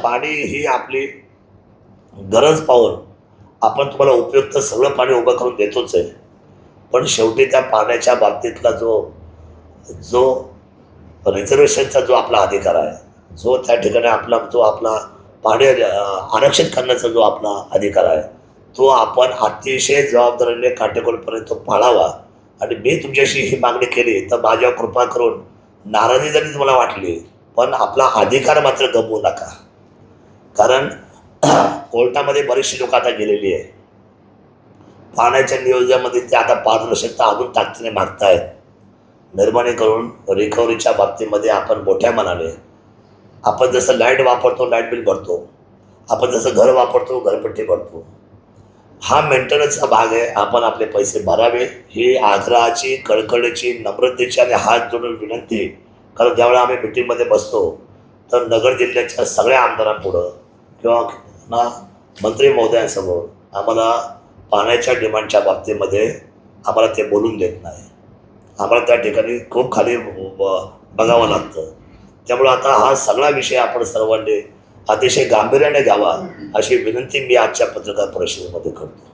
पाणी ही आपली गरज पाहून आपण तुम्हाला उपयुक्त सगळं पाणी उभं करून देतोच आहे, पण शेवटी त्या पाण्याच्या बाबतीतला जो जो रिझर्वेशनचा जो आपला अधिकार आहे, जो त्या ठिकाणी आपला पाणी आरक्षित करण्याचा जो आपला अधिकार आहे, तो आपण अतिशय जबाबदारीने काटेकोरपणे तो पाळावा. आणि मी तुमच्याशी ही मागणी केली तर माझ्यावर कृपा करून नाराजी जरी तुम्हाला वाटली, पण आपला अधिकार मात्र गमवू नका. कारण कोर्टामध्ये बरीचशी लोक आता गेलेली आहे. पाण्याच्या नियोजनामध्ये ते आता पारदर्शकता अजून ताकदीने मागतायत. मेहरबानी करून रिकव्हरीच्या बाबतीमध्ये आपण मोठ्या मनाने, आपण जसं लाईट वापरतो लाईट बिल भरतो, आपण जसं घर वापरतो घरपट्टी भरतो, हा मेंटेनन्सचा भाग आहे. आपण आपले पैसे भरावे ही आग्रहाची, कळकळीची, नम्रतेची आणि हात जोडून विनंती. कारण ज्यावेळेला आम्ही मिटिंगमध्ये बसतो तर नगर जिल्ह्याच्या सगळ्या आमदारांपुढं किंवा ना मंत्री महोदयांसमोर आम्हाला पाण्याच्या डिमांडच्या बाबतीमध्ये आम्हाला ते बोलून देत नाही. आम्हाला त्या ठिकाणी खूप खाली बघावं लागतं. त्यामुळं आता हा सगळा विषय आपण सर्वांनी अतिशय गांभीर्याने घ्यावा अशी विनंती मी आजच्या पत्रकार परिषदेमध्ये करतो.